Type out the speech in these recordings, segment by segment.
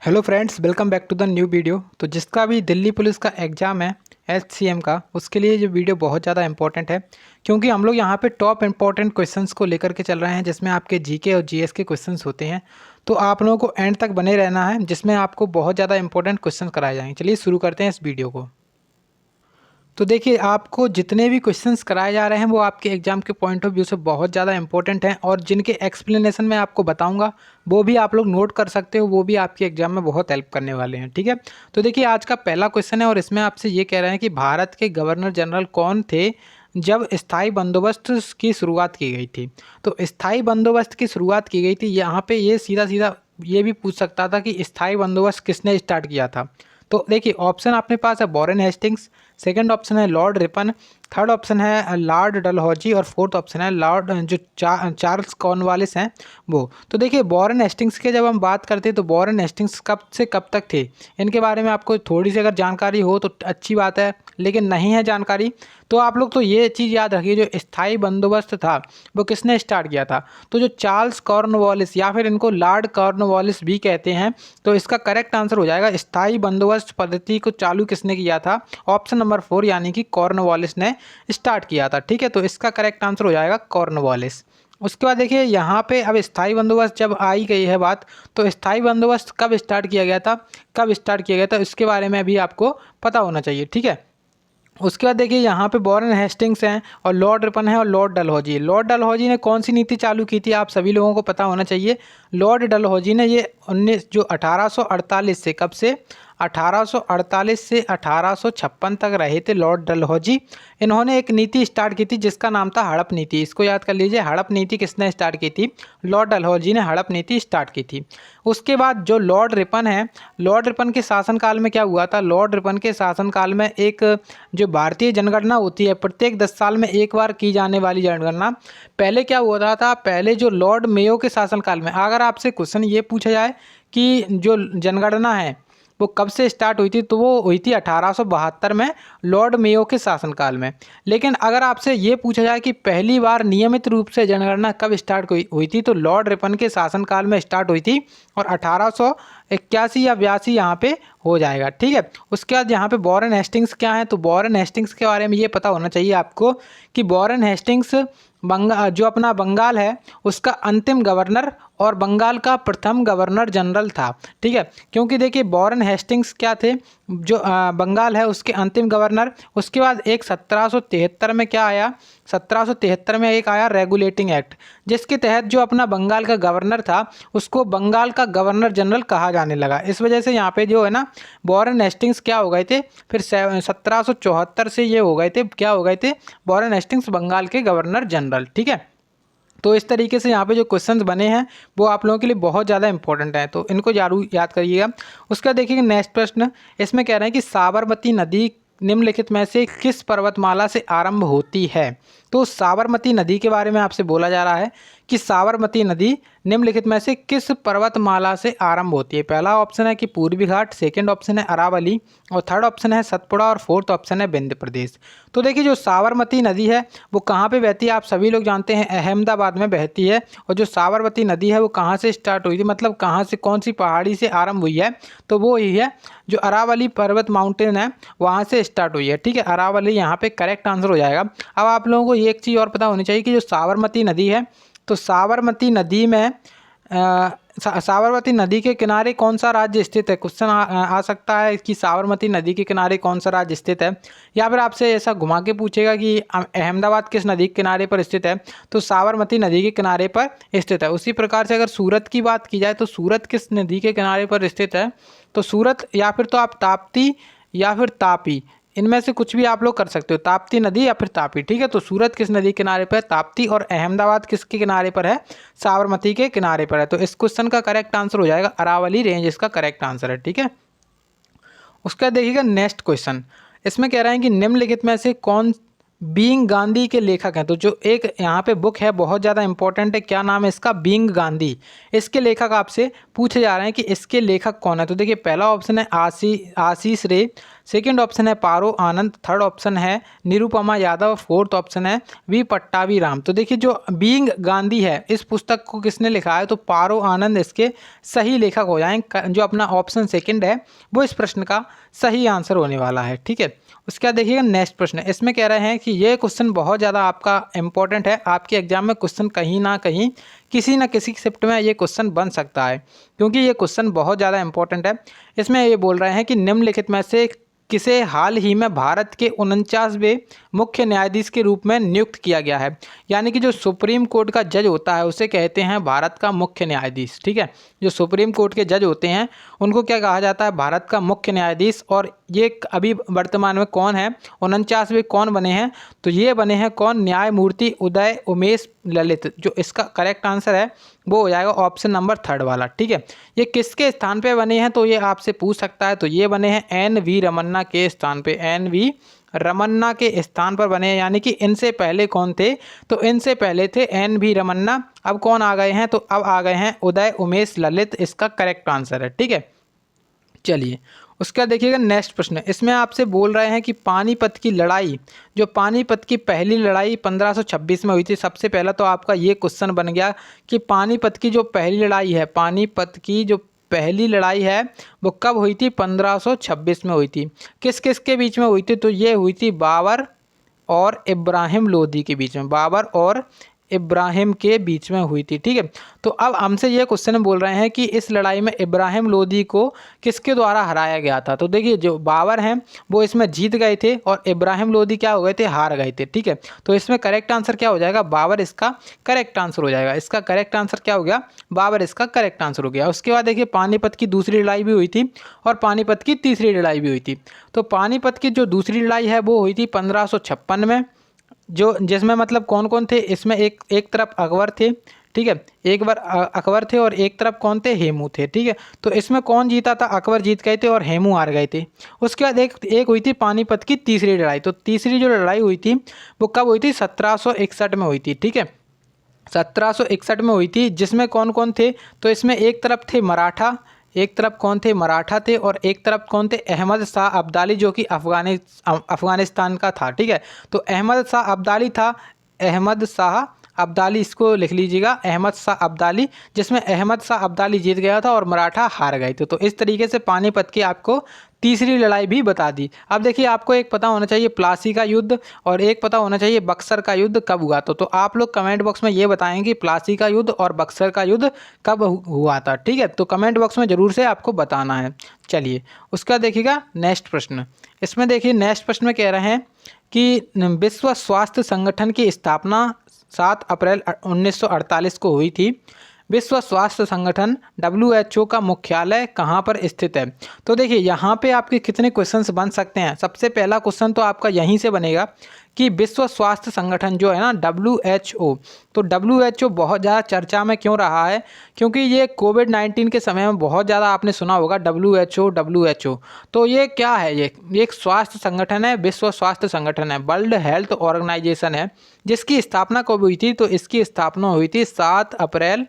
Hello friends, welcome back to the new video. तो जिसका भी दिल्ली पुलिस का एग्ज़ाम है एचसीएम का, उसके लिए ये वीडियो बहुत ज़्यादा इंपॉर्टेंट है क्योंकि हम लोग यहाँ पे टॉप इंपॉर्टेंट क्वेश्चंस को लेकर के चल रहे हैं जिसमें आपके जीके और जीएस के क्वेश्चंस होते हैं। तो आप लोगों को एंड तक बने रहना है जिसमें आपको बहुत ज़्यादा इंपॉर्टेंट क्वेश्चन कराए जाएंगे। चलिए शुरू करते हैं इस वीडियो को। तो देखिए, आपको जितने भी क्वेश्चंस कराए जा रहे हैं वो आपके एग्जाम के पॉइंट ऑफ व्यू से बहुत ज़्यादा इंपॉर्टेंट हैं और जिनके एक्सप्लेनेशन मैं आपको बताऊंगा वो भी आप लोग नोट कर सकते हो, वो भी आपके एग्जाम में बहुत हेल्प करने वाले हैं। ठीक है, तो देखिए आज का पहला क्वेश्चन है और इसमें आपसे ये कह रहे हैं कि भारत के गवर्नर जनरल कौन थे जब स्थायी बंदोबस्त की शुरुआत की गई थी। तो स्थायी बंदोबस्त की शुरुआत की गई थी, यहाँ पे ये सीधा सीधा ये भी पूछ सकता था कि स्थायी बंदोबस्त किसने स्टार्ट किया था। तो देखिए ऑप्शन अपने पास है वॉरेन हेस्टिंग्स, सेकंड ऑप्शन है लॉर्ड रिपन, थर्ड ऑप्शन है लॉर्ड डलहौजी और फोर्थ ऑप्शन है लॉर्ड जो चार्ल्स कॉर्नवालिस हैं वो। तो देखिए वॉरेन हेस्टिंग्स के जब हम बात करते हैं तो वॉरेन हेस्टिंग्स कब से कब तक थे, इनके बारे में आपको थोड़ी सी अगर जानकारी हो तो अच्छी बात है, लेकिन नहीं है जानकारी तो आप लोग तो ये चीज़ याद रखिए, जो स्थायी बंदोबस्त था वो किसने स्टार्ट किया था। तो जो चार्ल्स कॉर्नवालिस या फिर इनको लॉर्ड कॉर्नवालिस भी कहते हैं, तो इसका करेक्ट आंसर हो जाएगा स्थायी बंदोबस्त पद्धति को चालू किसने किया था, ऑप्शन नंबर 4 यानी कि कॉर्नवालिस ने स्टार्ट किया था। ठीक है, तो इसका करेक्ट आंसर हो जाएगा कॉर्नवालिस। उसके बाद देखिए यहाँ पे अब स्थायी बंदोबस्त जब आई गई है बात, तो स्थायी बंदोबस्त कब स्टार्ट किया गया था, कब स्टार्ट किया गया था इसके बारे में भी आपको पता होना चाहिए। ठीक है, उसके बाद देखिए यहाँ पे वॉरेन हेस्टिंग्स हैं और लॉर्ड रिपन है और लॉर्ड डलहौजी। लॉर्ड डलहौजी ने कौन सी नीति चालू की थी, आप सभी लोगों को पता होना चाहिए। लॉर्ड डलहौजी ने ये 19 जो 1848 से, कब से 1848 से 1856 तक रहे थे लॉर्ड डलहौजी। इन्होंने एक नीति स्टार्ट की थी जिसका नाम था हड़प नीति। इसको याद कर लीजिए, हड़प नीति किसने स्टार्ट की थी, लॉर्ड डलहौजी ने हड़प नीति स्टार्ट की थी। उसके बाद जो लॉर्ड रिपन है, लॉर्ड रिपन के शासनकाल में क्या हुआ था, लॉर्ड रिपन के शासनकाल में एक जो भारतीय जनगणना होती है प्रत्येक 10 साल में एक बार की जाने वाली जनगणना, पहले क्या हुआ था, पहले जो लॉर्ड मेयो के शासनकाल में, अगर आपसे क्वेश्चन ये पूछा जाए कि जो जनगणना है वो कब से स्टार्ट हुई थी, तो वो हुई थी 1872 में लॉर्ड मेयो के शासनकाल में। लेकिन अगर आपसे ये पूछा जाए कि पहली बार नियमित रूप से जनगणना कब स्टार्ट हुई थी, तो लॉर्ड रिपन के शासनकाल में स्टार्ट हुई थी और 1881 या 82 यहाँ पे हो जाएगा। ठीक है, उसके बाद यहाँ पे वॉरेन हेस्टिंग्स क्या है, तो वॉरेन हेस्टिंग्स के बारे में ये पता होना चाहिए आपको कि वॉरेन हेस्टिंग्स जो अपना बंगाल है उसका अंतिम गवर्नर और बंगाल का प्रथम गवर्नर जनरल था। ठीक है, क्योंकि देखिए वॉरेन हेस्टिंग्स क्या थे, जो बंगाल है उसके अंतिम गवर्नर। उसके बाद एक 1773 में क्या आया, 1773 में एक आया रेगुलेटिंग एक्ट, जिसके तहत जो अपना बंगाल का गवर्नर था उसको बंगाल का गवर्नर जनरल कहा जाने लगा। इस वजह से यहाँ पे जो है ना वॉरेन हेस्टिंग्स क्या हो गए थे, फिर 1774 से ये हो गए थे, क्या हो गए थे, वॉरेन हेस्टिंग्स बंगाल के गवर्नर जनरल। ठीक है, तो इस तरीके से यहाँ पे जो क्वेश्चंस बने हैं वो आप लोगों के लिए बहुत ज़्यादा इंपॉर्टेंट है, तो इनको जरूर याद करिएगा। उसका देखिए नेक्स्ट प्रश्न, इसमें कह रहे हैं कि साबरमती नदी निम्नलिखित में से किस पर्वतमाला से आरंभ होती है। तो साबरमती नदी के बारे में आपसे बोला जा रहा है कि साबरमती नदी निम्नलिखित में से किस पर्वतमाला से आरंभ होती है। पहला ऑप्शन है कि पूर्वी घाट, सेकंड ऑप्शन है अरावली और थर्ड ऑप्शन है सतपुड़ा और फोर्थ ऑप्शन है विंध्य प्रदेश। तो देखिए जो साबरमती नदी है वो कहाँ पे बहती है, आप सभी लोग जानते हैं अहमदाबाद में बहती है। और जो साबरमती नदी है वो कहाँ से स्टार्ट हुई थी, मतलब कहाँ से, कौन सी पहाड़ी से आरंभ हुई है, तो वो ही है जो अरावली पर्वत माउंटेन है वहाँ से स्टार्ट हुई है। ठीक है, अरावली यहाँ पे करेक्ट आंसर हो जाएगा। अब आप लोगों को एक चीज़ और पता होनी चाहिए कि जो साबरमती नदी है, तो साबरमती नदी में साबरमती नदी के किनारे कौन सा राज्य स्थित है। क्वेश्चन आ सकता है कि साबरमती नदी के किनारे कौन सा राज्य स्थित है, या फिर आपसे ऐसा घुमा के पूछेगा कि अहमदाबाद किस नदी के किनारे पर स्थित है, तो साबरमती नदी के किनारे पर स्थित है। उसी प्रकार से अगर सूरत की बात की जाए तो सूरत किस नदी के किनारे पर स्थित है, तो सूरत या फिर तो आप ताप्ती या फिर तापी, इनमें से कुछ भी आप लोग कर सकते हो, ताप्ती नदी या फिर तापी। ठीक है, तो सूरत किस नदी के किनारे पर है, ताप्ती, और अहमदाबाद किसके किनारे पर है, साबरमती के किनारे पर है। तो इस क्वेश्चन का करेक्ट आंसर हो जाएगा अरावली रेंज, इसका करेक्ट आंसर है। ठीक है, उसका देखिएगा नेक्स्ट क्वेश्चन, इसमें कह रहे हैं कि निम्नलिखित में से कौन बीइंग गांधी के लेखक हैं। तो जो एक यहाँ पे बुक है बहुत ज़्यादा इंपॉर्टेंट है, क्या नाम है इसका, बीइंग गांधी। इसके लेखक आपसे पूछे जा रहे हैं कि इसके लेखक कौन है। तो देखिए पहला ऑप्शन है आशीष रे, सेकंड ऑप्शन है पारो आनंद, थर्ड ऑप्शन है निरुपमा यादव, फोर्थ ऑप्शन है वी पट्टाभी राम। तो देखिए जो बीइंग गांधी है इस पुस्तक को किसने लिखा है, तो पारो आनंद इसके सही लेखक हो जाएंगे। जो अपना ऑप्शन सेकंड है वो इस प्रश्न का सही आंसर होने वाला है। ठीक है, उसके बाद देखिएगा नेक्स्ट प्रश्न, इसमें कह रहे हैं कि ये क्वेश्चन बहुत ज़्यादा आपका इंपॉर्टेंट है, आपके एग्जाम में क्वेश्चन कहीं ना कहीं किसी न किसी शिफ्ट में ये क्वेश्चन बन सकता है, क्योंकि ये क्वेश्चन बहुत ज़्यादा इंपॉर्टेंट है। इसमें ये बोल रहे हैं कि निम्नलिखित में से किसे हाल ही में भारत के 49वें मुख्य न्यायाधीश के रूप में नियुक्त किया गया है। यानी कि जो सुप्रीम कोर्ट का जज होता है उसे कहते हैं भारत का मुख्य न्यायाधीश। ठीक है, जो सुप्रीम कोर्ट के जज होते हैं उनको क्या कहा जाता है, भारत का मुख्य न्यायाधीश। और ये अभी वर्तमान में कौन है, 49वें कौन बने हैं, तो ये बने हैं कौन, न्यायमूर्ति उदय उमेश ललित। जो इसका करेक्ट आंसर है वो हो जाएगा ऑप्शन नंबर थर्ड वाला। ठीक है, ये किसके स्थान पे बने हैं, तो ये आपसे पूछ सकता है। तो ये बने हैं एन वी रमन्ना के स्थान पे, एन वी रमन्ना के स्थान पर बने हैं। यानी कि इनसे पहले कौन थे, तो इनसे पहले थे एन वी रमन्ना। अब कौन आ गए हैं, तो अब आ गए हैं उदय उमेश ललित, इसका करेक्ट आंसर है। ठीक है, चलिए उसका देखिएगा नेक्स्ट प्रश्न, इसमें आपसे बोल रहे हैं कि पानीपत की लड़ाई, जो पानीपत की पहली लड़ाई 1526 में हुई थी। सबसे पहला तो आपका ये क्वेश्चन बन गया कि पानीपत की जो पहली लड़ाई है, पानीपत की जो पहली लड़ाई है वो कब हुई थी, 1526 में हुई थी। किस किस के बीच में हुई थी, तो ये हुई थी बाबर और इब्राहिम लोदी के बीच में, बाबर और इब्राहिम के बीच में हुई थी। ठीक है, तो अब हमसे ये क्वेश्चन बोल रहे हैं कि इस लड़ाई में इब्राहिम लोदी को किसके द्वारा हराया गया था। तो देखिए जो बाबर हैं वो इसमें जीत गए थे और इब्राहिम लोदी क्या हो गए थे, हार गए थे। ठीक है, तो इसमें करेक्ट आंसर क्या हो जाएगा, बाबर इसका करेक्ट आंसर हो जाएगा। इसका करेक्ट आंसर क्या हो गया, बाबर इसका करेक्ट आंसर हो गया। उसके बाद देखिए पानीपत की दूसरी लड़ाई भी हुई थी और पानीपत की तीसरी लड़ाई भी हुई थी। तो पानीपत की जो दूसरी लड़ाई है वो हुई थी 1556 में, जो जिसमें मतलब कौन कौन थे, इसमें एक तरफ अकबर थे। ठीक है, एक बार अकबर थे और एक तरफ कौन थे, हेमू थे। ठीक है, तो इसमें कौन जीता था, अकबर जीत गए थे और हेमू हार गए थे। उसके बाद एक हुई थी पानीपत की तीसरी लड़ाई। तो तीसरी जो लड़ाई हुई थी वो कब हुई थी, 1761 में हुई थी। ठीक है, 1761 में हुई थी, जिसमें कौन कौन थे, तो इसमें एक तरफ थे मराठा, एक तरफ कौन थे, मराठा थे, और एक तरफ कौन थे, अहमद शाह अब्दाली, जो कि अफगानिस्तान का था। ठीक है, तो अहमद शाह अब्दाली था, अहमद शाह अब्दाली, इसको लिख लीजिएगा, अहमद शाह अब्दाली, जिसमें अहमद शाह अब्दाली जीत गया था और मराठा हार गए थे। तो इस तरीके से पानीपत की आपको तीसरी लड़ाई भी बता दी। अब देखिए आपको एक पता होना चाहिए प्लासी का युद्ध और एक पता होना चाहिए बक्सर का युद्ध कब हुआ। तो आप लोग कमेंट बॉक्स में ये बताएं कि प्लासी का युद्ध और बक्सर का युद्ध कब हुआ था। ठीक है, तो कमेंट बॉक्स में ज़रूर से आपको बताना है। चलिए उसका देखिएगा नेक्स्ट प्रश्न, इसमें देखिए नेक्स्ट प्रश्न में कह रहे हैं कि विश्व स्वास्थ्य संगठन की स्थापना 7 अप्रैल 1948 को हुई थी। विश्व स्वास्थ्य संगठन WHO का मुख्यालय कहाँ पर स्थित है। तो देखिए यहाँ पे आपके कितने क्वेश्चंस बन सकते हैं। सबसे पहला क्वेश्चन तो आपका यहीं से बनेगा कि विश्व स्वास्थ्य संगठन जो है ना WHO, तो WHO बहुत ज़्यादा चर्चा में क्यों रहा है, क्योंकि ये कोविड-19 के समय में बहुत ज़्यादा आपने सुना होगा WHO। तो ये क्या है, ये एक स्वास्थ्य संगठन है, विश्व स्वास्थ्य संगठन है, वर्ल्ड हेल्थ ऑर्गेनाइजेशन है, जिसकी स्थापना कब हुई थी, तो इसकी स्थापना हुई थी 7 अप्रैल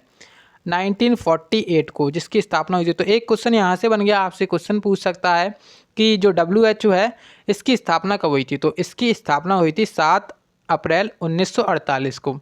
1948 को, जिसकी स्थापना हुई थी। तो एक क्वेश्चन यहाँ से बन गया, आपसे क्वेश्चन पूछ सकता है कि जो WHO है इसकी स्थापना कब हुई थी। तो इसकी स्थापना हुई थी 7 अप्रैल 1948 को।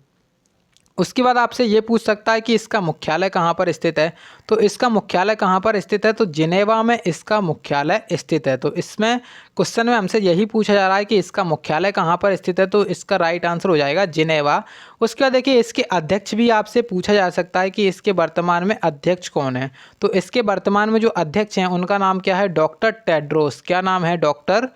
उसके बाद आपसे ये पूछ सकता है कि इसका मुख्यालय कहाँ पर स्थित है। तो इसका मुख्यालय कहाँ पर स्थित है, तो जिनेवा में इसका मुख्यालय स्थित है। तो इसमें क्वेश्चन में हमसे यही पूछा जा रहा है कि इसका मुख्यालय कहाँ पर स्थित है, तो इसका राइट आंसर हो जाएगा जिनेवा। उसके बाद देखिए इसके अध्यक्ष भी आपसे पूछा जा सकता है कि इसके वर्तमान में अध्यक्ष कौन है। तो इसके वर्तमान में जो अध्यक्ष हैं उनका नाम क्या है, डॉक्टर टेड्रोस। क्या नाम है, डॉक्टर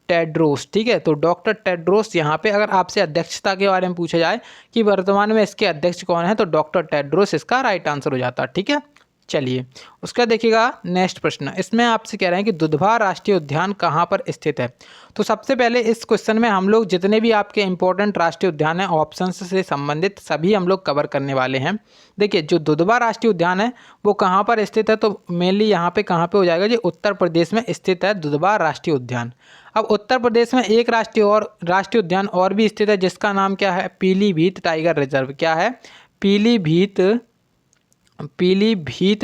टेड्रोस। ठीक है, तो डॉक्टर टेड्रोस, यहाँ पे अगर आपसे अध्यक्षता के बारे में पूछा जाए कि वर्तमान में इसके अध्यक्ष कौन है, तो डॉक्टर टेड्रोस इसका राइट आंसर हो जाता है। ठीक है, चलिए उसका देखिएगा नेक्स्ट प्रश्न, इसमें आपसे कह रहे हैं कि दुधवा राष्ट्रीय उद्यान कहाँ पर स्थित है। तो सबसे पहले इस क्वेश्चन में हम लोग जितने भी आपके इंपॉर्टेंट राष्ट्रीय उद्यान हैं ऑप्शंस से संबंधित सभी हम लोग कवर करने वाले हैं। देखिए जो दुधवा राष्ट्रीय उद्यान है वो कहाँ पर स्थित है, तो मेनली यहाँ पे कहाँ पे हो जाएगा, जो उत्तर प्रदेश में स्थित है दुधवा राष्ट्रीय उद्यान। अब उत्तर प्रदेश में एक राष्ट्रीय उद्यान और भी स्थित है, जिसका नाम क्या है, पीलीभीत टाइगर रिजर्व। क्या है, Pilibhit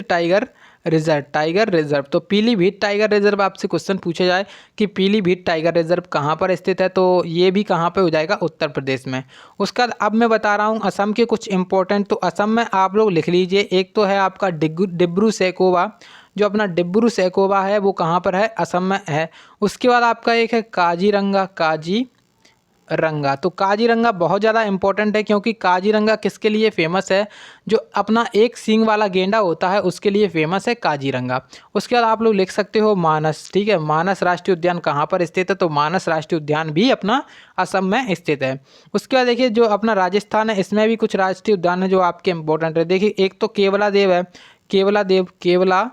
tiger reserve, tiger reserve. तो पीलीभीत टाइगर रिजर्व आपसे क्वेश्चन पूछा जाए कि पीलीभीत टाइगर रिजर्व कहाँ पर स्थित है, तो ये भी कहाँ पे हो जाएगा, उत्तर प्रदेश में। उसके बाद अब मैं बता रहा हूँ असम के कुछ इंपॉर्टेंट। तो असम में आप लोग लिख लीजिए, एक तो है आपका डिब्रू सैखोवा, जो अपना डिब्रू सैखोवा है वो कहाँ पर है, असम में है। उसके बाद आपका एक है काजीरंगा, काजीरंगा। तो काजीरंगा बहुत ज़्यादा इंपॉर्टेंट है, क्योंकि काजीरंगा किसके लिए फेमस है, जो अपना एक सींग वाला गेंडा होता है उसके लिए फेमस है काजीरंगा। उसके बाद आप लोग लिख सकते हो मानस, ठीक है। मानस राष्ट्रीय उद्यान कहाँ पर स्थित है, तो मानस राष्ट्रीय उद्यान भी अपना असम में स्थित है। उसके बाद देखिए जो अपना राजस्थान है, इसमें भी कुछ राष्ट्रीय उद्यान है जो आपके इंपॉर्टेंट है। देखिए एक तो केवला देव है, केवला देव, केवला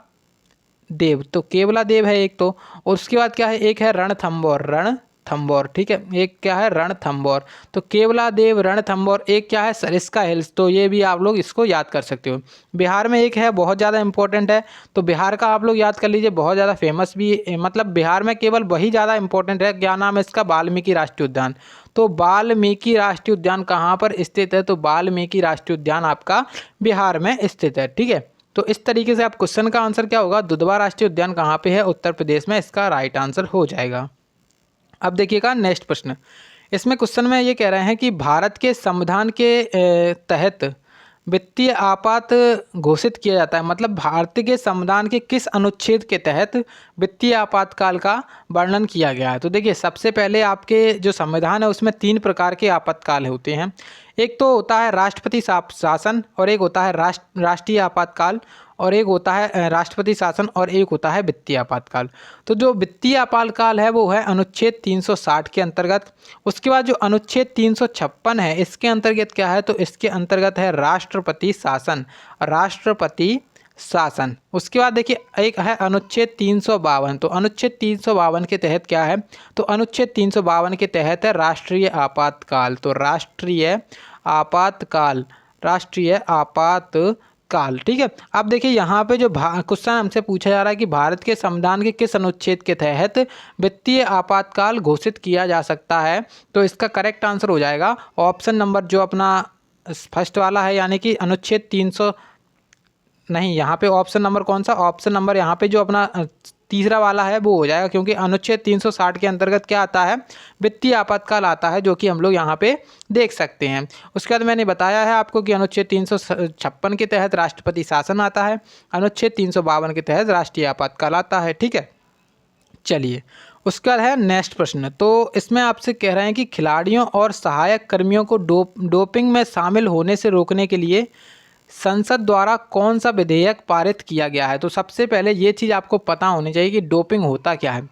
देव, तो केवला देव है एक तो। और उसके बाद क्या है, एक है रणथंभौर, रणथंभौर, ठीक है। एक क्या है, रणथंभौर। तो केवला देव, रणथंभौर। एक क्या है, सरिस्का हिल्स। तो ये भी आप लोग इसको याद कर सकते हो। बिहार में एक है बहुत ज़्यादा इंपॉर्टेंट है, तो बिहार का आप लोग याद कर लीजिए, बहुत ज़्यादा फेमस भी, मतलब बिहार में केवल वही ज़्यादा इंपॉर्टेंट है। क्या नाम है इसका, वाल्मीकि राष्ट्रीय उद्यान। तो वाल्मीकि राष्ट्रीय उद्यान कहाँ पर स्थित है, तो वाल्मीकि राष्ट्रीय उद्यान आपका बिहार में स्थित है, ठीक है। तो इस तरीके से आप क्वेश्चन का आंसर क्या होगा, दुधवा राष्ट्रीय उद्यान कहाँ पे है, उत्तर प्रदेश में, इसका राइट आंसर हो जाएगा। अब देखिएगा नेक्स्ट प्रश्न। इसमें क्वेश्चन में ये कह रहे हैं कि भारत के संविधान के तहत वित्तीय आपात घोषित किया जाता है, मतलब भारतीय के संविधान के किस अनुच्छेद के तहत वित्तीय आपातकाल का वर्णन किया गया है। तो देखिए सबसे पहले आपके जो संविधान है उसमें 3 प्रकार के आपातकाल होते हैं। एक तो होता है राष्ट्रपति शासन, और एक होता है राष्ट्रीय आपातकाल, और एक होता है राष्ट्रपति शासन, और एक होता है वित्तीय आपातकाल। तो जो वित्तीय आपातकाल है वो है अनुच्छेद 360 के अंतर्गत। उसके बाद जो अनुच्छेद 356 है इसके अंतर्गत क्या है, तो इसके अंतर्गत है राष्ट्रपति शासन, राष्ट्रपति शासन। उसके बाद देखिए एक है अनुच्छेद 352। तो अनुच्छेद 352 के तहत क्या है, तो अनुच्छेद 352 के तहत है राष्ट्रीय आपातकाल। तो राष्ट्रीय आपातकाल, राष्ट्रीय आपातकाल, ठीक है। अब देखिए यहाँ पे जो क्वेश्चन हमसे पूछा जा रहा है कि भारत के संविधान के किस अनुच्छेद के तहत वित्तीय आपातकाल घोषित किया जा सकता है, तो इसका करेक्ट आंसर हो जाएगा ऑप्शन नंबर जो अपना फर्स्ट वाला है, यानी कि अनुच्छेद 300 नहीं, यहाँ पे ऑप्शन नंबर कौन सा, ऑप्शन नंबर यहाँ पे जो अपना तीसरा वाला है वो हो जाएगा, क्योंकि अनुच्छेद 360 के अंतर्गत क्या आता है, वित्तीय आपातकाल आता है, जो कि हम लोग यहाँ पे देख सकते हैं। उसके बाद मैंने बताया है आपको कि अनुच्छेद 356 के तहत राष्ट्रपति शासन आता है, अनुच्छेद 352 के तहत राष्ट्रीय आपातकाल आता है, ठीक है। चलिए उसके बाद है नेक्स्ट प्रश्न। तो इसमें आपसे कह रहे हैं कि खिलाड़ियों और सहायक कर्मियों को डोपिंग में शामिल होने से रोकने के लिए संसद द्वारा कौन सा विधेयक पारित किया गया है। तो सबसे पहले ये चीज़ आपको पता होनी चाहिए कि डोपिंग होता क्या है।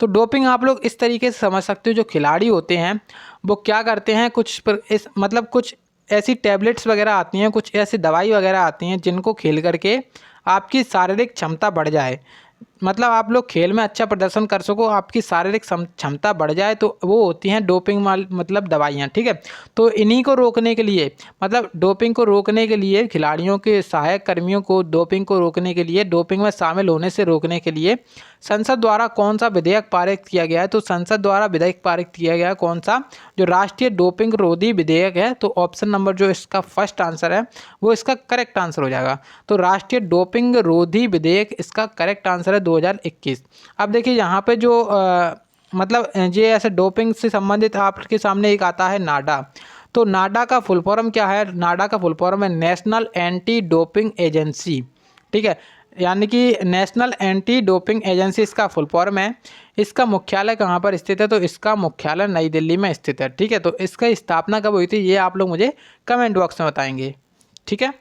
तो डोपिंग आप लोग इस तरीके से समझ सकते हो, जो खिलाड़ी होते हैं वो क्या करते हैं, मतलब कुछ ऐसी टैबलेट्स वगैरह आती हैं, कुछ ऐसी दवाई वगैरह आती हैं जिनको खेल करके आपकी शारीरिक क्षमता बढ़ जाए, मतलब आप लोग खेल में अच्छा प्रदर्शन कर सको, आपकी शारीरिक क्षमता बढ़ जाए, तो वो होती हैं डोपिंग मतलब दवाइयाँ, ठीक है। तो इन्हीं को रोकने के लिए, मतलब डोपिंग को रोकने के लिए, खिलाड़ियों के सहायक कर्मियों को डोपिंग को रोकने के लिए, डोपिंग में शामिल होने से रोकने के लिए संसद द्वारा कौन सा विधेयक पारित किया गया है। तो संसद द्वारा विधेयक पारित किया गया है कौन सा, जो राष्ट्रीय डोपिंग रोधी विधेयक है। तो ऑप्शन नंबर जो इसका फर्स्ट आंसर है वो इसका करेक्ट आंसर हो जाएगा। तो राष्ट्रीय डोपिंग रोधी विधेयक इसका करेक्ट आंसर है 2021। अब देखिए यहाँ पे जो मतलब ये ऐसे डोपिंग से संबंधित आपके सामने एक आता है नाडा। तो नाडा का फुल फॉर्म क्या है, नाडा का फुल फॉर्म है नेशनल एंटी डोपिंग एजेंसी, ठीक है, यानी कि नेशनल एंटी डोपिंग एजेंसी इसका फुल फॉर्म है। इसका मुख्यालय कहाँ पर स्थित है, तो इसका मुख्यालय नई दिल्ली में स्थित है, ठीक है। तो इसका स्थापना कब हुई थी ये आप लोग मुझे कमेंट बॉक्स में बताएंगे, ठीक है।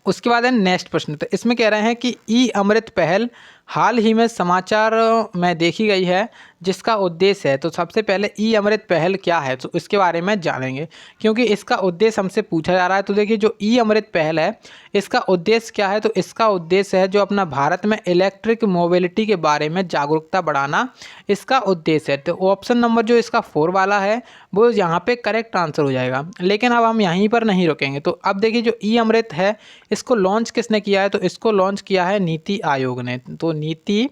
उसके बाद है नेक्स्ट प्रश्न। तो इसमें कह रहे हैं कि ई अमृत पहल हाल ही में समाचार में देखी गई है, जिसका उद्देश्य है। तो सबसे पहले ई अमृत पहल क्या है, तो इसके बारे में जानेंगे, क्योंकि इसका उद्देश्य हमसे पूछा जा रहा है। तो देखिए जो ई अमृत पहल है इसका उद्देश्य क्या है, तो इसका उद्देश्य है जो अपना भारत में इलेक्ट्रिक मोबिलिटी के बारे में जागरूकता बढ़ाना, इसका उद्देश्य है। तो ऑप्शन नंबर जो इसका 4 वाला है वो यहाँ पे करेक्ट आंसर हो जाएगा। लेकिन अब हम यहीं पर नहीं रुकेंगे। तो अब देखिए जो ई अमृत है इसको लॉन्च किसने किया है, तो इसको लॉन्च किया है नीति आयोग ने। तो नीति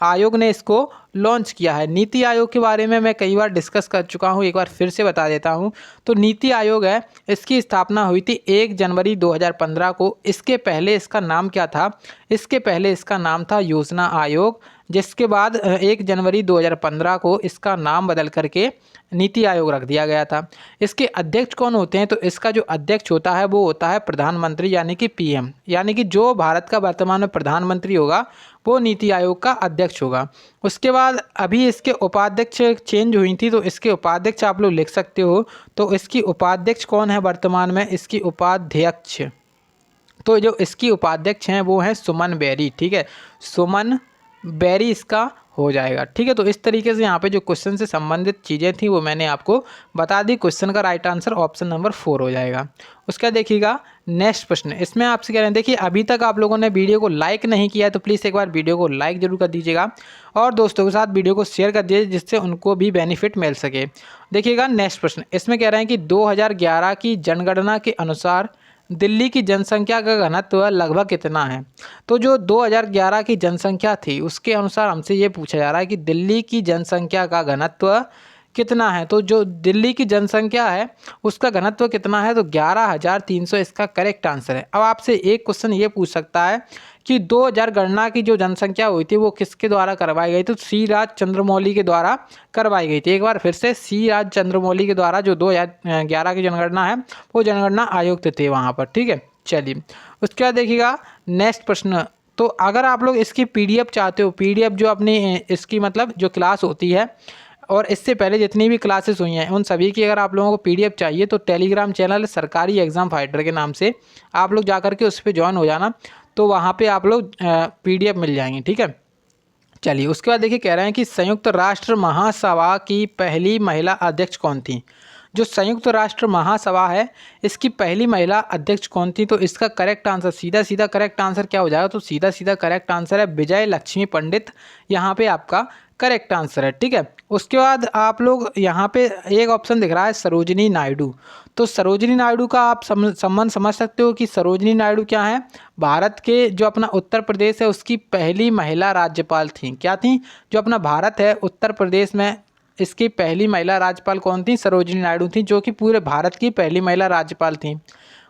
आयोग ने इसको लॉन्च किया है। नीति आयोग के बारे में मैं कई बार डिस्कस कर चुका हूँ, एक बार फिर से बता देता हूँ। तो नीति आयोग है, इसकी स्थापना हुई थी 1 जनवरी 2015 को। इसके पहले इसका नाम क्या था? इसके पहले इसका नाम था योजना आयोग, जिसके बाद 1 जनवरी 2015 को इसका नाम बदल करके नीति आयोग रख दिया गया था। इसके अध्यक्ष कौन होते हैं? तो इसका जो अध्यक्ष होता है वो होता है प्रधानमंत्री, यानी कि पीएम, यानी कि जो भारत का वर्तमान में प्रधानमंत्री होगा वो नीति आयोग का अध्यक्ष होगा। उसके बाद अभी इसके उपाध्यक्ष चेंज हुई थी, तो इसके उपाध्यक्ष आप लोग लिख सकते हो। तो इसकी उपाध्यक्ष कौन है वर्तमान में? इसकी उपाध्यक्ष, तो जो इसकी उपाध्यक्ष हैं वो हैं सुमन बेरी। ठीक है, सुमन बेरी इसका हो जाएगा। ठीक है, तो इस तरीके से यहाँ पे जो क्वेश्चन से संबंधित चीज़ें थी वो मैंने आपको बता दी। क्वेश्चन का राइट आंसर ऑप्शन नंबर 4 हो जाएगा। उसका देखिएगा नेक्स्ट प्रश्न, इसमें आपसे कह रहे हैं, देखिए अभी तक आप लोगों ने वीडियो को लाइक नहीं किया है तो प्लीज़ एक बार वीडियो को लाइक जरूर कर दीजिएगा और दोस्तों के साथ वीडियो को शेयर कर दीजिए जिससे उनको भी बेनिफिट मिल सके। देखिएगा नेक्स्ट प्रश्न, इसमें कह रहे हैं कि 2011 की जनगणना के अनुसार दिल्ली की जनसंख्या का घनत्व लगभग कितना है? तो जो 2011 की जनसंख्या थी उसके अनुसार हमसे ये पूछा जा रहा है कि दिल्ली की जनसंख्या का घनत्व कितना है। तो जो दिल्ली की जनसंख्या है उसका घनत्व कितना है? तो 11,300 इसका करेक्ट आंसर है। अब आपसे एक क्वेश्चन ये पूछ सकता है कि 2000 गणना की जो जनसंख्या हुई थी वो किसके द्वारा करवाई गई? तो सी राज चंद्रमौली के द्वारा करवाई गई थी। एक बार फिर से, सी राज चंद्रमौली के द्वारा जो 2011 की जनगणना है वो जनगणना आयुक्त थे वहाँ पर। ठीक है, चलिए उसके बाद देखिएगा नेक्स्ट प्रश्न। तो अगर आप लोग इसकी पीडीएफ चाहते हो, पीडीएफ जो अपनी इसकी मतलब जो क्लास होती है और इससे पहले जितनी भी क्लासेस हुई हैं उन सभी की अगर आप लोगों को पीडीएफ चाहिए तो टेलीग्राम चैनल सरकारी एग्ज़ाम फाइटर के नाम से आप लोग जा करके उस पर ज्वाइन हो जाना, तो वहाँ पे आप लोग पीडीएफ मिल जाएंगी। ठीक है, चलिए उसके बाद देखिए कह रहे हैं कि संयुक्त राष्ट्र महासभा की पहली महिला अध्यक्ष कौन थी? जो संयुक्त राष्ट्र महासभा है इसकी पहली महिला अध्यक्ष कौन थी? तो इसका करेक्ट आंसर, सीधा सीधा करेक्ट आंसर क्या हो जाएगा? तो सीधा सीधा करेक्ट आंसर है विजय लक्ष्मी पंडित, यहाँ पे आपका करेक्ट आंसर है। ठीक है, उसके बाद आप लोग यहाँ पे एक ऑप्शन दिख रहा है सरोजिनी नायडू। तो सरोजिनी नायडू का आप संबंध समझ सकते हो कि सरोजिनी नायडू क्या है? भारत के जो अपना उत्तर प्रदेश है उसकी पहली महिला राज्यपाल थी। क्या थी? जो अपना भारत है उत्तर प्रदेश में इसकी पहली महिला राज्यपाल कौन थी? सरोजिनी नायडू थी, जो कि पूरे भारत की पहली महिला राज्यपाल थी।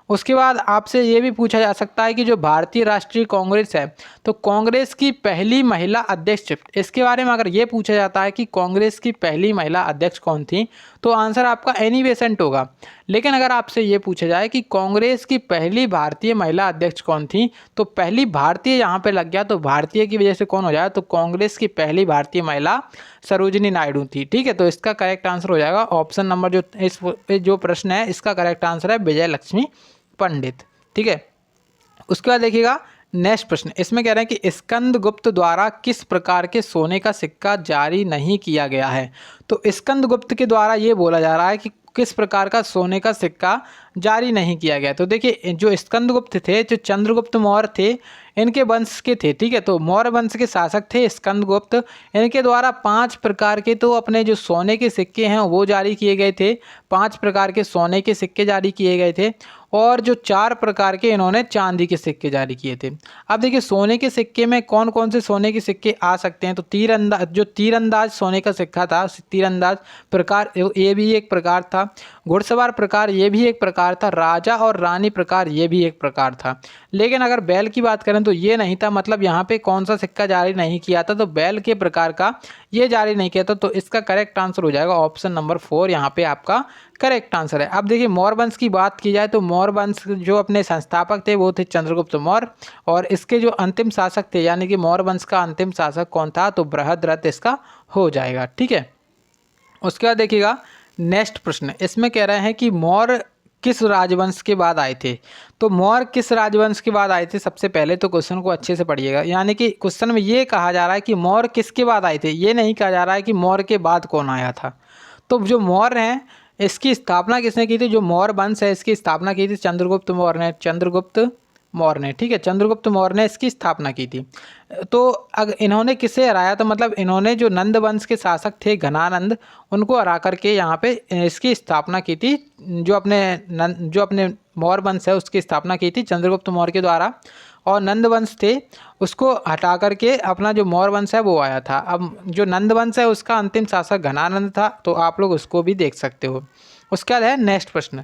उसके बाद आपसे ये भी पूछा जा सकता है कि जो भारतीय राष्ट्रीय कांग्रेस है तो कांग्रेस की पहली महिला अध्यक्ष, इसके बारे में अगर ये पूछा जाता है कि कांग्रेस की पहली महिला अध्यक्ष कौन थी तो आंसर आपका एनी बेसेंट होगा। लेकिन अगर आपसे ये पूछा जाए कि कांग्रेस की पहली भारतीय महिला अध्यक्ष कौन थी तो पहली भारतीय यहाँ पे लग गया, तो भारतीय की वजह से कौन हो जाए? तो कांग्रेस की पहली भारतीय महिला सरोजिनी नायडू थी। ठीक है, तो इसका करेक्ट आंसर हो जाएगा ऑप्शन नंबर जो इस जो प्रश्न है इसका करेक्ट आंसर है विजय लक्ष्मी पंडित। ठीक है, उसके बाद देखिएगा नेक्स्ट प्रश्न, इसमें कह रहे हैं कि स्कंदगुप्त द्वारा किस प्रकार के सोने का सिक्का जारी नहीं किया गया है? तो स्कंदगुप्त के द्वारा ये बोला जा रहा है कि किस प्रकार का सोने का सिक्का जारी नहीं किया गया। तो देखिए जो स्कंदगुप्त थे, जो चंद्रगुप्त मौर्य थे, इनके वंश के थे। ठीक है, तो मौर्य वंश के शासक थे स्कंदगुप्त। इनके द्वारा 5 प्रकार के तो अपने जो सोने के सिक्के हैं वो जारी किए गए थे, 5 प्रकार के सोने के सिक्के जारी किए गए थे और जो 4 प्रकार के इन्होंने चांदी के सिक्के जारी किए थे। अब देखिए सोने के सिक्के में कौन कौन से सोने के सिक्के आ सकते हैं? तो तीरंदाज सोने का सिक्का था, तीरंदाज प्रकार ये भी एक प्रकार था, घुड़सवार प्रकार ये भी एक प्रकार था, राजा और रानी प्रकार ये भी एक प्रकार था। लेकिन अगर बैल की बात करें तो ये नहीं था, मतलब यहाँ पे कौन सा सिक्का जारी नहीं किया था? तो बैल के प्रकार का ये जारी नहीं किया था। तो इसका करेक्ट आंसर हो जाएगा ऑप्शन नंबर 4, यहाँ पे आपका करेक्ट आंसर है। अब देखिए मौर्य वंश की बात की जाए तो मौर्य वंश जो अपने संस्थापक थे वो थे चंद्रगुप्त मौर्य और इसके जो अंतिम शासक थे यानी कि मौर्य वंश का अंतिम शासक कौन था? तो बृहद्रथ इसका हो जाएगा। ठीक है, उसके बाद देखिएगा नेक्स्ट प्रश्न, इसमें कह रहे हैं कि मौर्य किस राजवंश के बाद आए थे? तो मौर्य किस राजवंश के बाद आए थे? सबसे पहले तो क्वेश्चन को अच्छे से पढ़िएगा, यानी कि क्वेश्चन में ये कहा जा रहा है कि मौर्य किसके बाद आए थे, ये नहीं कहा जा रहा है कि मौर्य के बाद कौन आया था। तो जो मौर्य हैं इसकी स्थापना किसने की थी? जो मौर्य वंश है इसकी स्थापना की थी चंद्रगुप्त मौर्य ने, चंद्रगुप्त मौर्य ने। ठीक है, चंद्रगुप्त मौर्य ने इसकी स्थापना की थी। तो अगर इन्होंने किसे हराया? तो मतलब इन्होंने जो नंद वंश के शासक थे घनानंद, उनको हरा करके यहाँ पे इसकी स्थापना की थी। जो अपने मौर्य वंश है उसकी स्थापना की थी चंद्रगुप्त मौर्य के द्वारा। और नंद वंश थे उसको हटा करके अपना जो मौर्य वंश है वो आया था। अब जो नंद वंश है उसका अंतिम शासक घनानंद था, तो आप लोग उसको भी देख सकते हो। उसके बाद है नेक्स्ट प्रश्न।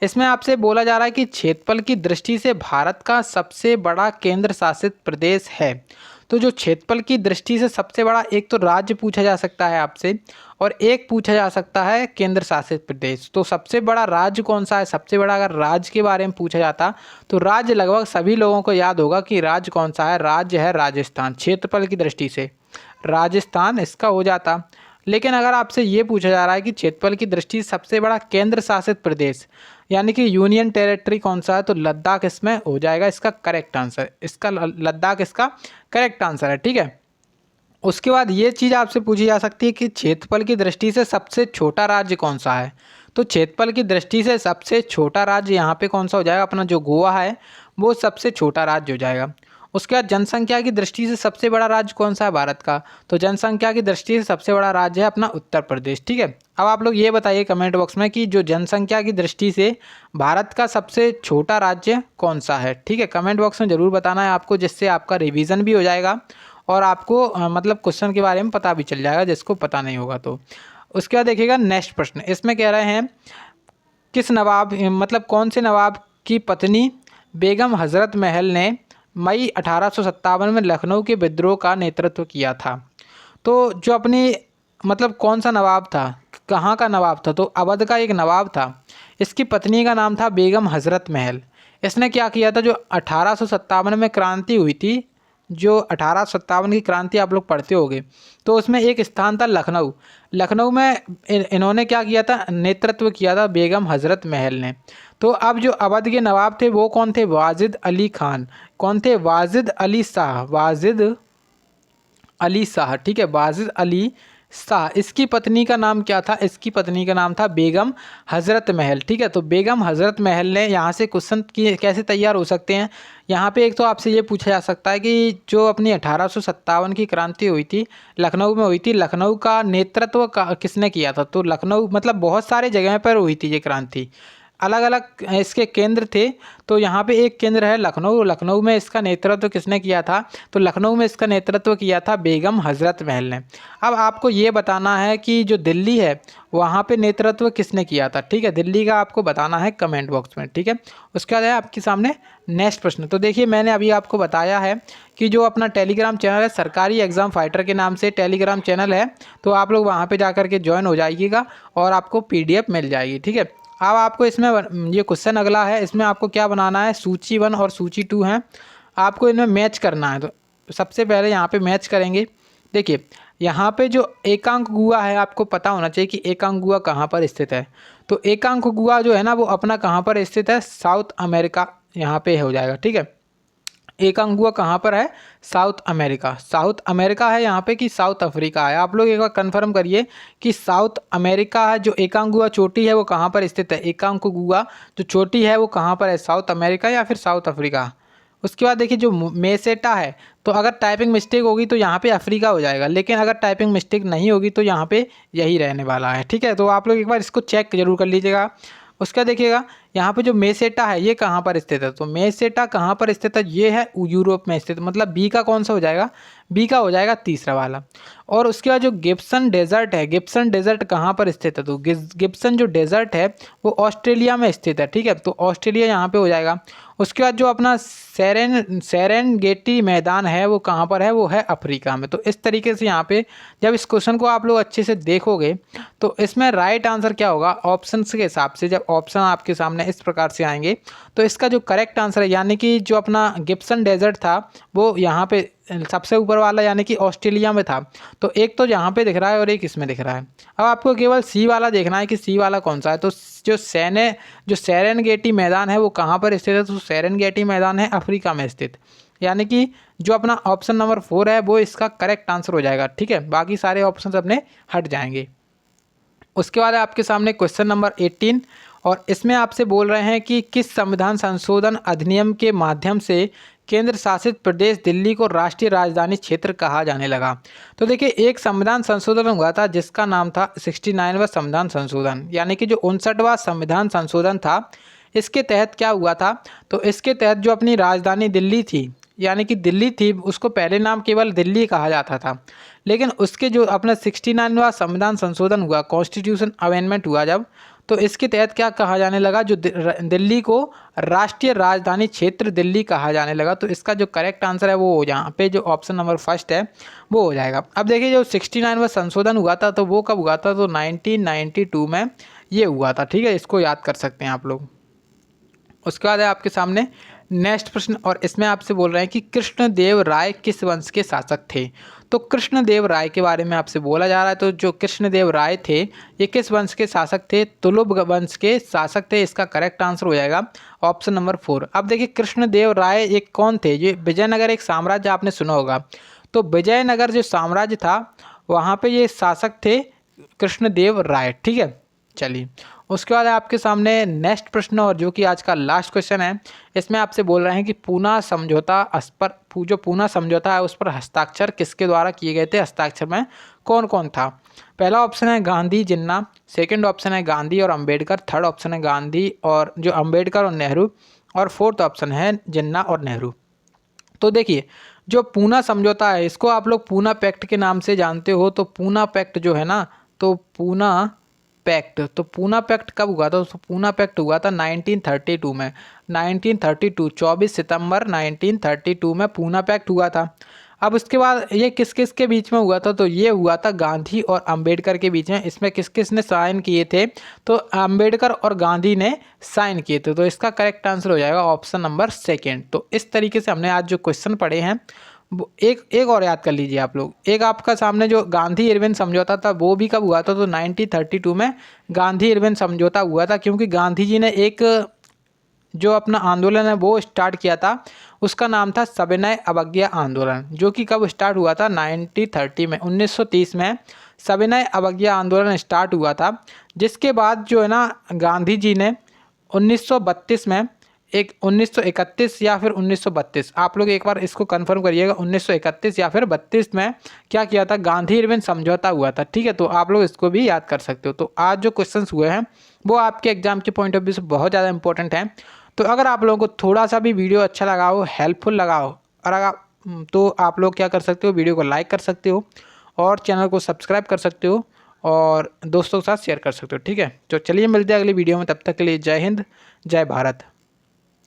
इसमें आपसे बोला जा रहा है कि क्षेत्रफल की दृष्टि से भारत का सबसे बड़ा केंद्र शासित प्रदेश है। तो जो क्षेत्रफल की दृष्टि से सबसे बड़ा, एक तो राज्य पूछा जा सकता है आपसे और एक पूछा जा सकता है केंद्र शासित प्रदेश। तो सबसे बड़ा राज्य कौन सा है? सबसे बड़ा अगर राज्य के बारे में पूछा जाता तो राज्य लगभग सभी लोगों को याद होगा कि राज्य कौन सा है। राज्य है राजस्थान। क्षेत्रफल की दृष्टि से राजस्थान इसका हो जाता। लेकिन अगर आपसे ये पूछा जा रहा है कि क्षेत्रफल की दृष्टि से सबसे बड़ा केंद्र शासित प्रदेश यानी कि यूनियन टेरिटरी कौन सा है, तो लद्दाख इसमें हो जाएगा इसका करेक्ट आंसर। इसका लद्दाख इसका करेक्ट आंसर है, ठीक है। उसके बाद ये चीज़ आपसे पूछी जा सकती है कि क्षेत्रफल की दृष्टि से सबसे छोटा राज्य कौन सा है। तो क्षेत्रफल की दृष्टि से सबसे छोटा राज्य यहाँ पे कौन सा हो जाएगा? अपना जो गोवा है वो सबसे छोटा राज्य हो जाएगा। उसके बाद जनसंख्या की दृष्टि से सबसे बड़ा राज्य कौन सा है भारत का? तो जनसंख्या की दृष्टि से सबसे बड़ा राज्य है अपना उत्तर प्रदेश, ठीक है। अब आप लोग ये बताइए कमेंट बॉक्स में कि जो जनसंख्या की दृष्टि से भारत का सबसे छोटा राज्य कौन सा है, ठीक है। कमेंट बॉक्स में ज़रूर बताना है आपको, जिससे आपका रिवीजन भी हो जाएगा और आपको मतलब क्वेश्चन के बारे में पता भी चल जाएगा जिसको पता नहीं होगा तो। उसके बाद देखिएगा नेक्स्ट प्रश्न। इसमें कह रहे हैं किस नवाब मतलब कौन से नवाब की पत्नी बेगम हज़रत महल ने मई 1857 में लखनऊ के विद्रोह का नेतृत्व किया था। तो जो अपनी मतलब कौन सा नवाब था, कहाँ का नवाब था? तो अवध का एक नवाब था। इसकी पत्नी का नाम था बेगम हज़रत महल। इसने क्या किया था? जो 1857 में क्रांति हुई थी, जो 1857 की क्रांति आप लोग पढ़ते होंगे, तो उसमें एक स्थान था लखनऊ। लखनऊ में इन्होंने क्या किया था? नेतृत्व किया था बेगम हज़रत महल ने। तो अब जो अवध के नवाब थे वो कौन थे? वाजिद अली खान। कौन थे? वाजिद अली शाह। वाजिद अली शाह, ठीक है, वाजिद अली शाह। इसकी पत्नी का नाम क्या था? इसकी पत्नी का नाम था बेगम हज़रत महल, ठीक है। तो बेगम हज़रत महल ने यहाँ से क्वेश्चन की कैसे तैयार हो सकते हैं, यहाँ पे एक तो आपसे ये पूछा जा सकता है कि जो अपनी 1857 की क्रांति हुई थी लखनऊ में हुई थी, लखनऊ का नेतृत्व किसने किया था? तो लखनऊ मतलब बहुत सारे जगह पर हुई थी ये क्रांति, अलग अलग इसके केंद्र थे। तो यहाँ पे एक केंद्र है लखनऊ। लखनऊ में इसका नेतृत्व किसने किया था? तो लखनऊ में इसका नेतृत्व किया था बेगम हज़रत महल ने। अब आपको ये बताना है कि जो दिल्ली है वहाँ पे नेतृत्व किसने किया था, ठीक है। दिल्ली का आपको बताना है कमेंट बॉक्स में, ठीक है। उसके बाद है आपके सामने नेक्स्ट प्रश्न। तो देखिए मैंने अभी आपको बताया है कि जो अपना टेलीग्राम चैनल है सरकारी एग्ज़ाम फाइटर के नाम से टेलीग्राम चैनल है, तो आप लोग वहाँ पर जा कर के ज्वाइन हो जाइएगा और आपको PDF मिल जाएगी, ठीक है। अब आपको इसमें ये क्वेश्चन अगला है, इसमें आपको क्या बनाना है? सूची 1 और सूची 2 हैं, आपको इनमें मैच करना है। तो सबसे पहले यहाँ पे मैच करेंगे। देखिए यहाँ पे जो एकांक गुहा है आपको पता होना चाहिए कि एकांक गुहा कहाँ पर स्थित है। तो एकांक गुहा जो है ना वो अपना कहाँ पर स्थित है? साउथ अमेरिका यहाँ पे हो जाएगा, ठीक है। एकांक गुहा कहाँ पर है? South America. साउथ अमेरिका है यहाँ पे कि साउथ अफ्रीका है? आप लोग एक बार कंफर्म करिए कि साउथ अमेरिका है। जो एकांक गुहा चोटी है वो कहाँ पर स्थित है? एकांक गुहा जो चोटी है वो कहाँ पर है? साउथ अमेरिका या फिर साउथ अफ्रीका? उसके बाद देखिए जो मेसेटा है, तो अगर टाइपिंग मिस्टेक होगी तो यहाँ पे अफ्रीका हो जाएगा, लेकिन अगर टाइपिंग मिस्टेक नहीं होगी तो यहाँ पे यही रहने वाला है, ठीक है। तो आप लोग एक बार इसको चेक जरूर कर लीजिएगा। उसका देखिएगा यहाँ पे जो मेसेटा है ये कहाँ पर स्थित है? तो मेसेटा कहाँ पर स्थित है? ये है यूरोप में स्थित। मतलब बी का कौन सा हो जाएगा? बी का हो जाएगा तीसरा वाला। और उसके बाद जो गिब्सन डेजर्ट है, गिब्सन डेजर्ट कहाँ पर स्थित है? तो गिब्सन जो डेजर्ट है वो ऑस्ट्रेलिया में स्थित है, ठीक है। तो ऑस्ट्रेलिया यहाँ पे हो जाएगा। उसके बाद जो अपना सेरेनगेटी मैदान है वो कहाँ पर है? वो है अफ्रीका में। तो इस तरीके से यहाँ पे जब इस क्वेश्चन को आप लोग अच्छे से देखोगे तो इसमें राइट आंसर क्या होगा? ऑप्शंस के हिसाब से जब ऑप्शन आपके सामने इस प्रकार से आएंगे तो इसका जो करेक्ट आंसर है यानी कि जो अपना गिब्सन डेजर्ट था वो यहाँ पे सबसे ऊपर वाला यानी कि ऑस्ट्रेलिया में था। तो एक तो यहाँ पे दिख रहा है और एक इसमें दिख रहा है। अब आपको केवल सी वाला देखना है कि सी वाला कौन सा है। तो जो सेरेनगेटी मैदान है वो कहाँ पर स्थित है? तो सेरेनगेटी मैदान है अफ्रीका में स्थित, यानी कि जो अपना ऑप्शन नंबर 4 है वो इसका करेक्ट आंसर हो जाएगा, ठीक है। बाकी सारे ऑप्शन अपने हट जाएंगे। उसके बाद आपके सामने क्वेश्चन नंबर 18 और इसमें आपसे बोल रहे हैं कि किस संविधान संशोधन अधिनियम के माध्यम से केंद्र शासित प्रदेश दिल्ली को राष्ट्रीय राजधानी क्षेत्र कहा जाने लगा। तो देखिए एक संविधान संशोधन हुआ था जिसका नाम था 69वां संविधान संशोधन, यानी कि जो 59वां संविधान संशोधन था। इसके तहत क्या हुआ था? तो इसके तहत जो अपनी राजधानी दिल्ली थी यानी कि दिल्ली थी उसको पहले नाम केवल दिल्ली कहा जाता था, लेकिन उसके जो अपना 69वां संविधान संशोधन हुआ, कॉन्स्टिट्यूशन अमेंडमेंट हुआ जब, तो इसके तहत क्या कहा जाने लगा, जो दिल्ली को राष्ट्रीय राजधानी क्षेत्र दिल्ली कहा जाने लगा। तो इसका जो करेक्ट आंसर है वो यहाँ पे जो ऑप्शन नंबर फर्स्ट है वो हो जाएगा। अब देखिए जो 69वां संशोधन हुआ था तो वो कब हुआ था, तो 1992 में ये हुआ था, ठीक है, इसको याद कर सकते हैं आप लोग। उसके बाद है आपके सामने नेक्स्ट प्रश्न, और इसमें आपसे बोल रहे हैं कि कृष्णदेव राय किस वंश के शासक थे। तो कृष्णदेव राय के बारे में आपसे बोला जा रहा है। तो जो कृष्णदेव राय थे ये किस वंश के शासक थे, तुलुभ वंश के शासक थे। इसका करेक्ट आंसर हो जाएगा ऑप्शन नंबर 4। अब देखिए कृष्णदेव राय एक कौन थे, ये विजयनगर एक साम्राज्य आपने सुना होगा, तो विजयनगर जो साम्राज्य था वहाँ पे ये शासक थे कृष्णदेव राय, ठीक है। चलिए उसके बाद आपके सामने नेक्स्ट प्रश्न, और जो कि आज का लास्ट क्वेश्चन है, इसमें आपसे बोल रहे हैं कि पूना समझौता पर जो पूना समझौता है उस पर हस्ताक्षर किसके द्वारा किए गए थे, हस्ताक्षर में कौन कौन था। पहला ऑप्शन है गांधी जिन्ना, सेकंड ऑप्शन है गांधी और अंबेडकर, थर्ड ऑप्शन है गांधी और जो अंबेडकर और नेहरू, और फोर्थ ऑप्शन है जिन्ना और नेहरू। तो देखिए जो पूना समझौता है इसको आप लोग पूना पैक्ट के नाम से जानते हो। तो पूना पैक्ट जो है ना, तो पूना पैक्ट, तो पूना पैक्ट कब हुआ था, तो पूना पैक्ट हुआ था 1932 में, 1932 24 सितंबर 1932 में पूना पैक्ट हुआ था। अब उसके बाद ये किस किस के बीच में हुआ था, तो ये हुआ था गांधी और अंबेडकर के बीच में। इसमें किस किस ने साइन किए थे, तो अंबेडकर और गांधी ने साइन किए थे। तो इसका करेक्ट आंसर हो जाएगा ऑप्शन नंबर सेकेंड। तो इस तरीके से हमने आज जो क्वेश्चन पढ़े हैं एक और याद कर लीजिए आप लोग। एक आपका सामने जो गांधी इरविन समझौता था वो भी कब हुआ था, तो 1932 में गांधी इरविन समझौता हुआ था, क्योंकि गांधी जी ने एक जो अपना आंदोलन है वो स्टार्ट किया था, उसका नाम था सविनय अवज्ञा आंदोलन, जो कि कब स्टार्ट हुआ था 1930 में, 1930 में सविनय अवज्ञा आंदोलन स्टार्ट हुआ था। जिसके बाद जो है ना गांधी जी ने 1932 में 1931 या फिर 1932, आप लोग एक बार इसको कंफर्म करिएगा, 1931 या फिर 32 में क्या किया था, गांधी इरविन समझौता हुआ था, ठीक है। तो आप लोग इसको भी याद कर सकते हो। तो आज जो क्वेश्चंस हुए हैं वो आपके एग्जाम के पॉइंट ऑफ व्यू से बहुत ज़्यादा इंपॉर्टेंट हैं। तो अगर आप लोगों को थोड़ा सा भी वीडियो अच्छा लगा हो, हेल्पफुल लगा हो, और अगर तो आप लोग क्या कर सकते हो, वीडियो को लाइक कर सकते हो और चैनल को सब्सक्राइब कर सकते हो और दोस्तों के साथ शेयर कर सकते हो, ठीक है। तो चलिए मिलते हैं अगली वीडियो में, तब तक के लिए जय हिंद, जय भारत।